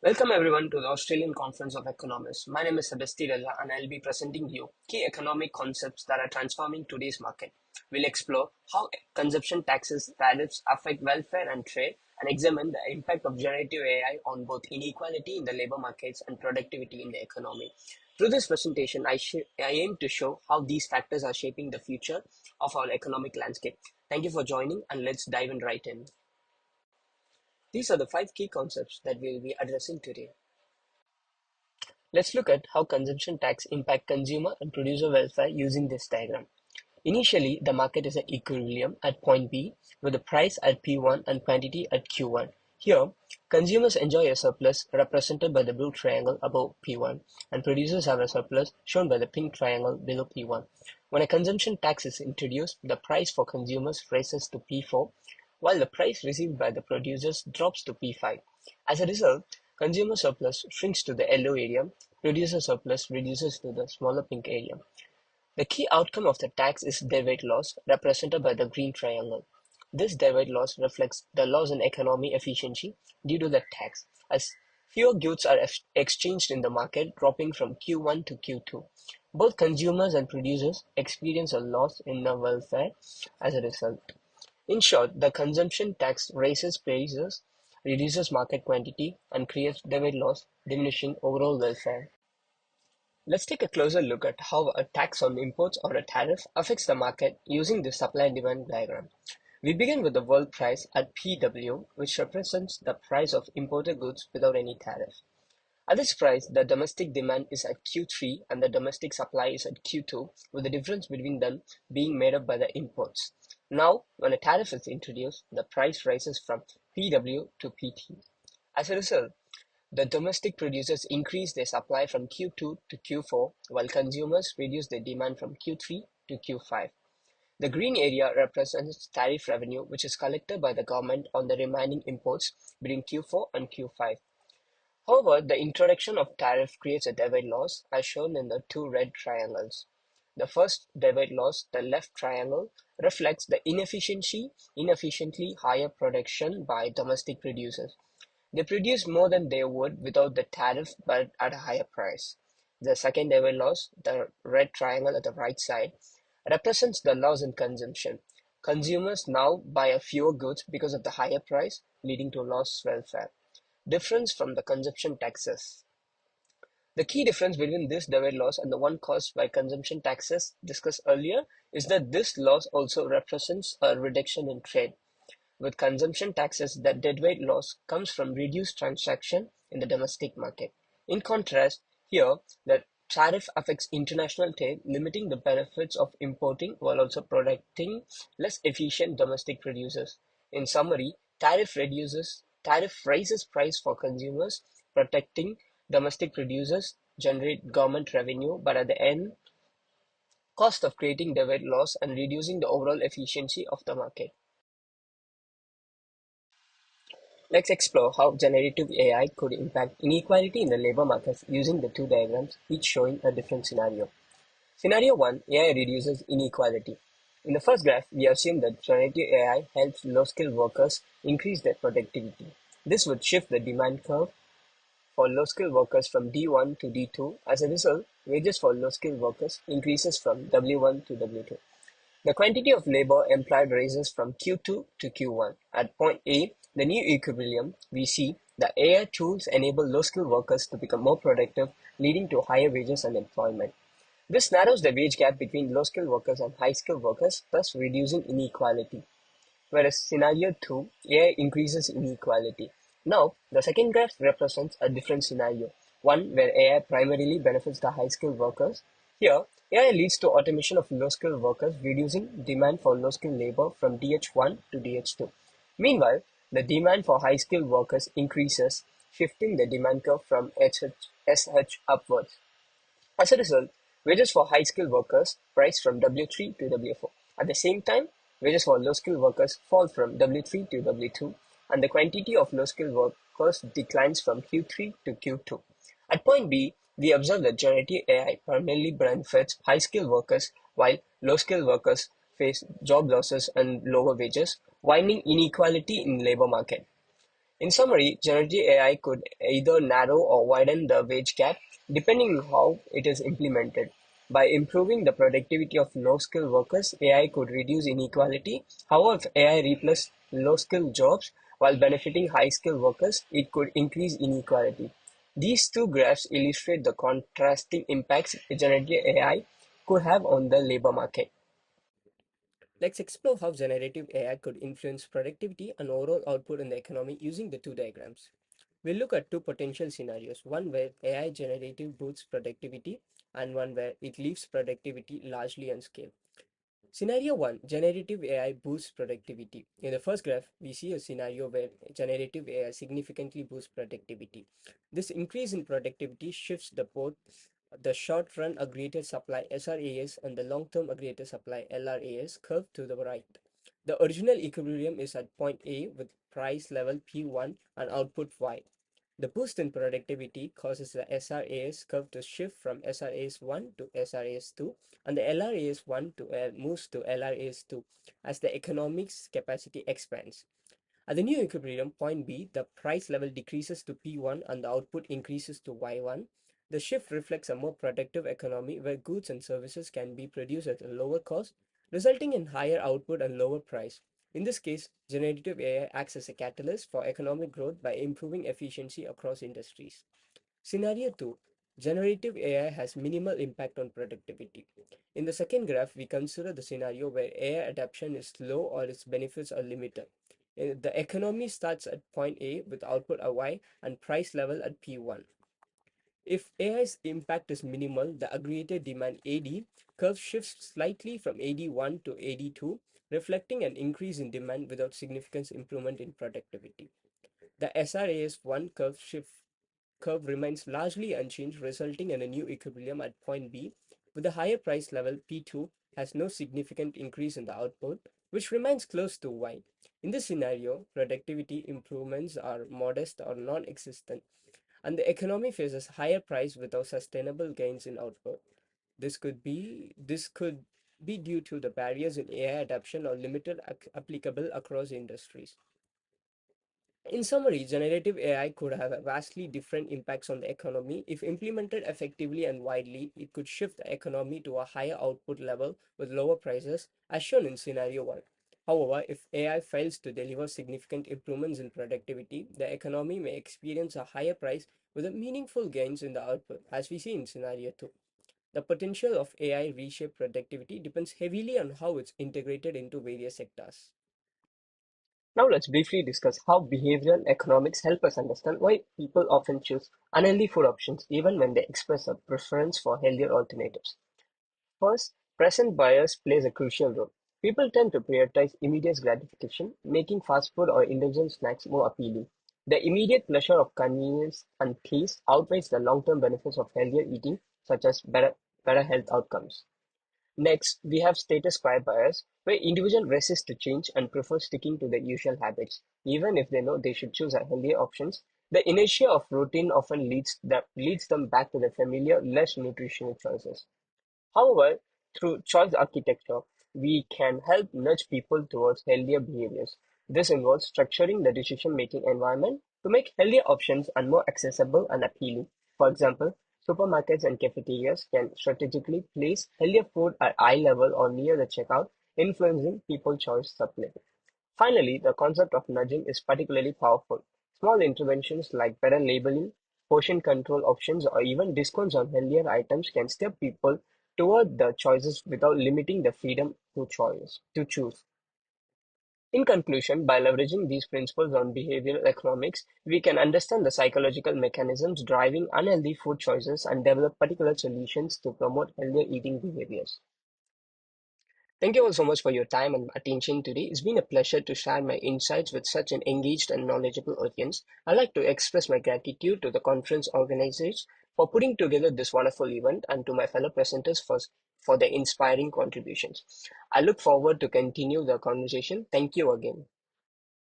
Welcome everyone to the Australian Conference of Economists. My name is Sebasti Raja and I'll be presenting you key economic concepts that are transforming today's market. We'll explore how consumption taxes, tariffs affect welfare and trade and examine the impact of generative AI on both inequality in the labor markets and productivity in the economy. Through this presentation, I aim to show how these factors are shaping the future of our economic landscape. Thank you for joining and let's dive in right in. These are the five key concepts that we will be addressing today. Let's look at how consumption tax impact consumer and producer welfare using this diagram. Initially, the market is at equilibrium at point B with the price at P1 and quantity at Q1. Here, consumers enjoy a surplus represented by the blue triangle above P1 and producers have a surplus shown by the pink triangle below P1. When a consumption tax is introduced, the price for consumers rises to P4 while the price received by the producers drops to P5. As a result, consumer surplus shrinks to the yellow area, producer surplus reduces to the smaller pink area. The key outcome of the tax is deadweight loss, represented by the green triangle. This deadweight loss reflects the loss in economy efficiency due to the tax, as fewer goods are exchanged in the market, dropping from Q1 to Q2. Both consumers and producers experience a loss in their welfare as a result. In short, the consumption tax raises prices, reduces market quantity, and creates deadweight loss, diminishing overall welfare. Let's take a closer look at how a tax on imports or a tariff affects the market using the supply and demand diagram. We begin with the world price at PW, which represents the price of imported goods without any tariff. At this price, the domestic demand is at Q3 and the domestic supply is at Q2, with the difference between them being made up by the imports. Now, when a tariff is introduced, the price rises from PW to PT. As a result, the domestic producers increase their supply from Q2 to Q4, while consumers reduce their demand from Q3 to Q5. The green area represents tariff revenue, which is collected by the government on the remaining imports between Q4 and Q5. However, the introduction of tariff creates a deadweight loss, as shown in the two red triangles. The first deadweight loss, the left triangle, reflects the inefficiently higher production by domestic producers. They produce more than they would without the tariff but at a higher price. The second deadweight loss, the red triangle at the right side, represents the loss in consumption. Consumers now buy a fewer goods because of the higher price, leading to lost welfare. Difference from the consumption taxes. The key difference between this deadweight loss and the one caused by consumption taxes discussed earlier is that this loss also represents a reduction in trade. With consumption taxes, the deadweight loss comes from reduced transaction in the domestic market. In contrast, here, the tariff affects international trade, limiting the benefits of importing while also protecting less efficient domestic producers. In summary, tariff raises price for consumers, protecting domestic producers, generate government revenue, but at the end, cost of creating deadweight loss and reducing the overall efficiency of the market. Let's explore how generative AI could impact inequality in the labor markets using the two diagrams, each showing a different scenario. Scenario 1, AI reduces inequality. In the first graph, we assume that generative AI helps low-skilled workers increase their productivity. This would shift the demand curve for low-skilled workers from D1 to D2. As a result, wages for low-skilled workers increases from W1 to W2. The quantity of labor employed rises from Q2 to Q1. At point A, the new equilibrium, we see that AI tools enable low-skilled workers to become more productive, leading to higher wages and employment. This narrows the wage gap between low-skilled workers and high-skilled workers, thus reducing inequality. Whereas scenario 2, AI increases inequality. Now, the second graph represents a different scenario, one where AI primarily benefits the high-skilled workers. Here, AI leads to automation of low-skilled workers, reducing demand for low-skilled labor from DH1 to DH2. Meanwhile, the demand for high-skilled workers increases, shifting the demand curve from SH upwards. As a result, wages for high-skilled workers rise from W3 to W4. At the same time, wages for low-skilled workers fall from W3 to W2, and the quantity of low-skilled workers declines from Q3 to Q2. At point B, we observe that generative AI primarily benefits high-skilled workers, while low-skilled workers face job losses and lower wages, widening inequality in labor market. In summary, generative AI could either narrow or widen the wage gap depending on how it is implemented. By improving the productivity of low-skilled workers, AI could reduce inequality. However, if AI replaces low-skilled jobs while benefiting high-skilled workers, it could increase inequality. These two graphs illustrate the contrasting impacts generative AI could have on the labor market. Let's explore how generative AI could influence productivity and overall output in the economy using the two diagrams. We'll look at two potential scenarios, one where AI generative boosts productivity and one where it leaves productivity largely unscaled. Scenario 1, generative AI boosts productivity. In the first graph, we see a scenario where generative AI significantly boosts productivity. This increase in productivity shifts both the short-run aggregated supply SRAS and the long-term aggregated supply LRAS curve to the right. The original equilibrium is at point A with price level P1 and output Y. The boost in productivity causes the SRAS curve to shift from SRAS1 to SRAS2 and the LRAS1 to moves to LRAS2 as the economics capacity expands. At the new equilibrium, point B, the price level decreases to P1 and the output increases to Y1. The shift reflects a more productive economy where goods and services can be produced at a lower cost, resulting in higher output and lower price. In this case, generative AI acts as a catalyst for economic growth by improving efficiency across industries. Scenario 2, generative AI has minimal impact on productivity. In the second graph, we consider the scenario where AI adoption is slow or its benefits are limited. The economy starts at point A with output at Y and price level at P1. If AI's impact is minimal, the aggregated demand AD curve shifts slightly from AD1 to AD2, reflecting an increase in demand without significant improvement in productivity. The SRAS1 curve remains largely unchanged, resulting in a new equilibrium at point B, with the higher price level P2 has no significant increase in the output, which remains close to Y. In this scenario, productivity improvements are modest or non-existent, and the economy faces higher price without sustainable gains in output. This could be due to the barriers in AI adoption or limited applicable across industries. In summary, generative AI could have vastly different impacts on the economy. If implemented effectively and widely, it could shift the economy to a higher output level with lower prices, as shown in scenario 1. However, if AI fails to deliver significant improvements in productivity, the economy may experience a higher price with a meaningful gains in the output, as we see in scenario 2. The potential of AI reshape productivity depends heavily on how it's integrated into various sectors. Now let's briefly discuss how behavioral economics help us understand why people often choose unhealthy food options even when they express a preference for healthier alternatives. First, present bias plays a crucial role. People tend to prioritize immediate gratification, making fast food or indulgent snacks more appealing. The immediate pleasure of convenience and taste outweighs the long-term benefits of healthier eating, such as better health outcomes. Next, we have status quo bias, where individuals resist to change and prefer sticking to their usual habits, even if they know they should choose a healthier options. The inertia of routine often leads them back to the familiar, less nutritional choices. However, through choice architecture, we can help nudge people towards healthier behaviors. This involves structuring the decision-making environment to make healthier options and more accessible and appealing. For example, supermarkets and cafeterias can strategically place healthier food at eye level or near the checkout, influencing people's choice subtly. Finally, the concept of nudging is particularly powerful. Small interventions like better labeling, portion control options, or even discounts on healthier items can steer people toward the choices without limiting the freedom to choose. In conclusion, by leveraging these principles on behavioral economics, we can understand the psychological mechanisms driving unhealthy food choices and develop particular solutions to promote healthier eating behaviors. Thank you all so much for your time and attention today. It's been a pleasure to share my insights with such an engaged and knowledgeable audience. I'd like to express my gratitude to the conference organizers for putting together this wonderful event and to my fellow presenters for their inspiring contributions. I look forward to continue the conversation. Thank you again.